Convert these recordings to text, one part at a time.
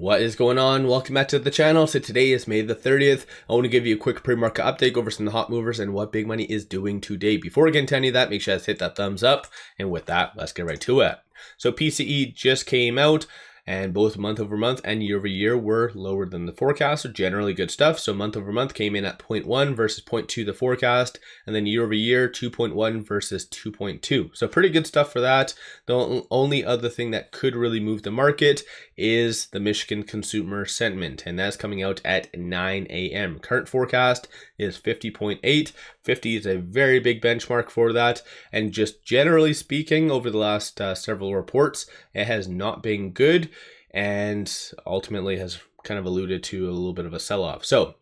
What is going on? Welcome back to the channel. So today is May the 30th. I want to give you a quick pre-market update over some of the hot movers and what big money is doing today. Before we get into any of that, make sure you guys hit that thumbs up. And with that, let's get right to it. So PCE just came out, and both month over month and year over year were lower than the forecast, so generally good stuff. So month over month came in at 0.1 versus 0.2 the forecast, and then year over year 2.1 versus 2.2. So pretty good stuff for that. The only other thing that could really move the market is the Michigan consumer sentiment, and that's coming out at 9 a.m. Current forecast is 50.8. 50 is a very big benchmark for that, and just generally speaking, over the last several reports, it has not been good, and ultimately has kind of alluded to a little bit of a sell-off. So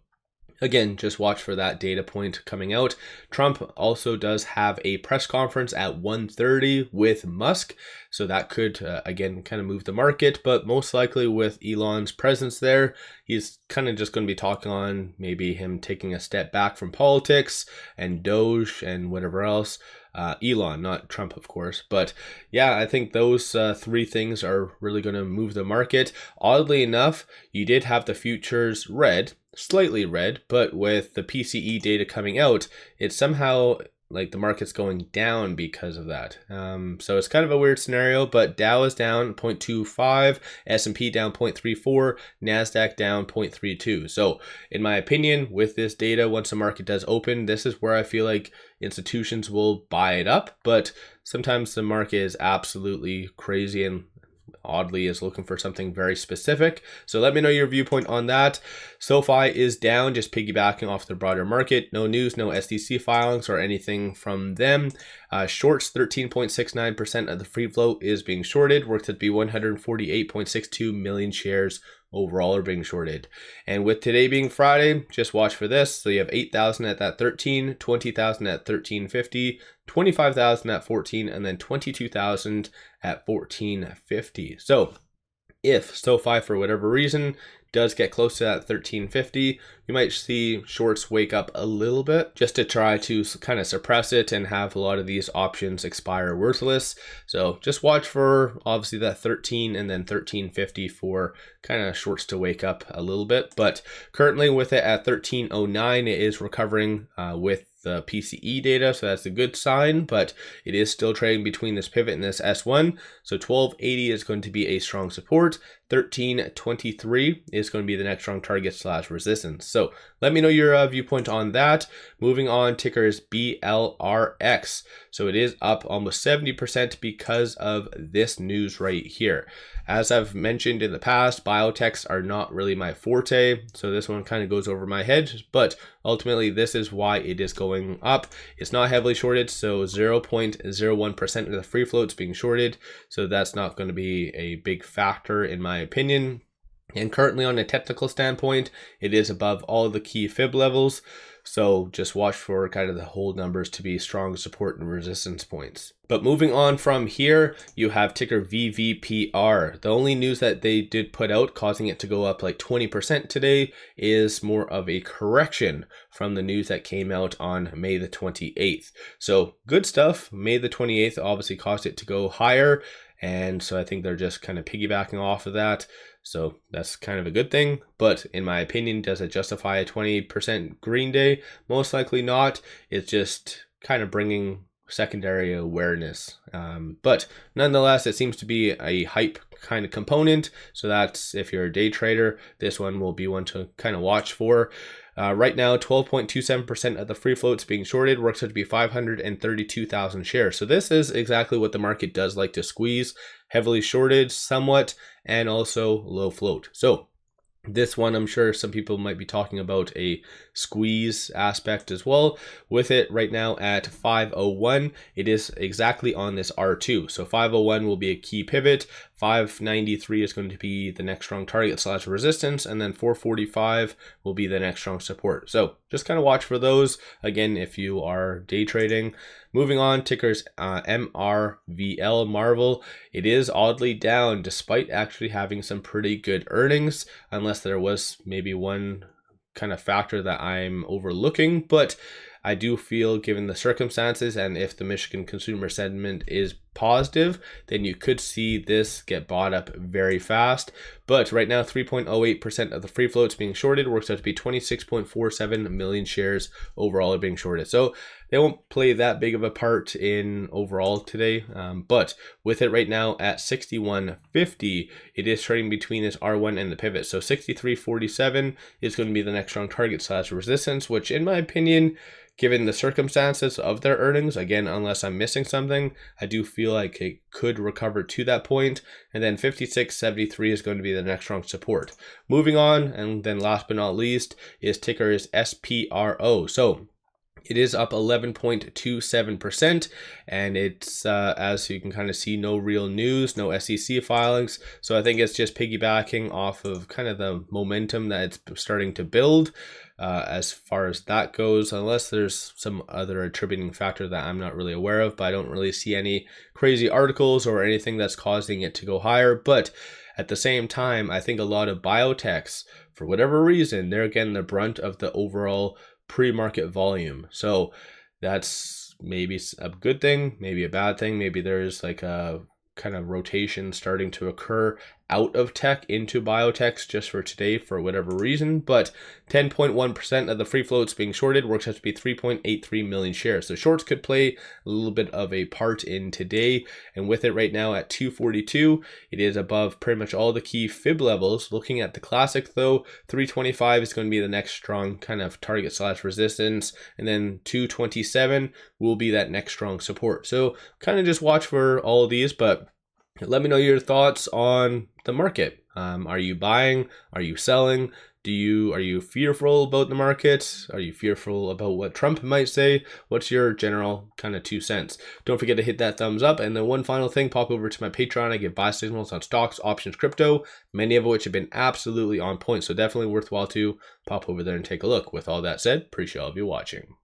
again, just watch for that data point coming out. Trump also does have a press conference at 1:30 with Musk, so that could again kind of move the market, but most likely with Elon's presence there, he's kind of just going to be talking on maybe him taking a step back from politics and Doge and whatever else. Elon, not Trump, of course. But yeah, I think those three things are really going to move the market. Oddly enough, you did have the futures red, slightly red, but with the PCE data coming out, it's somehow like the market's going down because of that. So it's kind of a weird scenario, but Dow is down 0.25, S&P down 0.34, NASDAQ down 0.32. So in my opinion, with this data, once the market does open, this is where I feel like institutions will buy it up, but sometimes the market is absolutely crazy and oddly is looking for something very specific. So let me know your viewpoint on that. SoFi is down, just piggybacking off the broader market. No news, no SDC filings or anything from them. Shorts, 13.69% of the free float is being shorted. Works to be 148.62 million shares overall are being shorted. And with today being Friday, just watch for this. So you have 8,000 at that 13, 20,000 at 13.50, 25,000 at 14, and then 22,000 at 14.50. So if SoFi, for whatever reason, does get close to that 13.50, you might see shorts wake up a little bit just to try to kind of suppress it and have a lot of these options expire worthless. So just watch for obviously that 13 and then 13.50 for kind of shorts to wake up a little bit. But currently with it at 13.09, it is recovering with the PCE data, so that's a good sign, but it is still trading between this pivot and this S1. So 12.80 is going to be a strong support. 13.23 is going to be the next strong target / resistance. So let me know your viewpoint on that. Moving on, ticker is BLRX. So it is up almost 70% because of this news right here. As I've mentioned in the past, biotechs are not really my forte, so this one kind of goes over my head, but ultimately this is why it is going up. It's not heavily shorted, so 0.01% of the free float is being shorted, so that's not going to be a big factor in my opinion. And currently on a technical standpoint, it is above all the key fib levels. So just watch for kind of the hold numbers to be strong support and resistance points. But moving on from here, you have ticker VVPR. The only news that they did put out causing it to go up like 20% today is more of a correction from the news that came out on May the 28th. So good stuff. May the 28th obviously caused it to go higher. And so I think they're just kind of piggybacking off of that. So that's kind of a good thing. But in my opinion, does it justify a 20% green day? Most likely not. It's just kind of bringing secondary awareness. But nonetheless, it seems to be a hype kind of component. So that's, if you're a day trader, this one will be one to kind of watch for. Right now, 12.27% of the free float's being shorted, works out to be 532,000 shares. So this is exactly what the market does like to squeeze, heavily shorted somewhat, and also low float. So this one, I'm sure some people might be talking about a squeeze aspect as well. With it right now at 501, it is exactly on this R2. So 501 will be a key pivot. 593 is going to be the next strong target / resistance, and then 445 will be the next strong support. So just kind of watch for those, again, if you are day trading. Moving on, tickers MRVL, Marvel. It is oddly down despite actually having some pretty good earnings, unless there was maybe one kind of factor that I'm overlooking. But I do feel, given the circumstances and if the Michigan consumer sentiment is positive, then you could see this get bought up very fast. But right now, 3.08% of the free float's being shorted, works out to be 26.47 million shares overall are being shorted. So they won't play that big of a part in overall today. But with it right now at 61.50, it is trading between this R1 and the pivot. So 63.47 is going to be the next strong target / resistance, which in my opinion, given the circumstances of their earnings, again, unless I'm missing something, I do feel like it could recover to that point. And then 56.73 is going to be the next strong support. Moving on, and then last but not least, is ticker is SPRO. So it is up 11.27%, and it's, as you can kind of see, no real news, no SEC filings. So I think it's just piggybacking off of kind of the momentum that it's starting to build. As far as that goes, unless there's some other attributing factor that I'm not really aware of, but I don't really see any crazy articles or anything that's causing it to go higher. But at the same time, I think a lot of biotechs, for whatever reason, they're getting the brunt of the overall pre-market volume. So that's maybe a good thing, maybe a bad thing. Maybe there's like a kind of rotation starting to occur out of tech into biotechs just for today for whatever reason. But 10.1% of the free floats being shorted, works out to be 3.83 million shares. So shorts could play a little bit of a part in today. And with it right now at 242, it is above pretty much all the key fib levels. Looking at the classic though, 325 is going to be the next strong kind of target / resistance. And then 227 will be that next strong support. So kind of just watch for all of these, but let me know your thoughts on the market. Are you buying? Are you selling? Are you fearful about the market? Are you fearful about what Trump might say? What's your general kind of 2 cents? Don't forget to hit that thumbs up. And then one final thing, pop over to my Patreon. I give buy signals on stocks, options, crypto, many of which have been absolutely on point. So definitely worthwhile to pop over there and take a look. With all that said, appreciate all of you watching.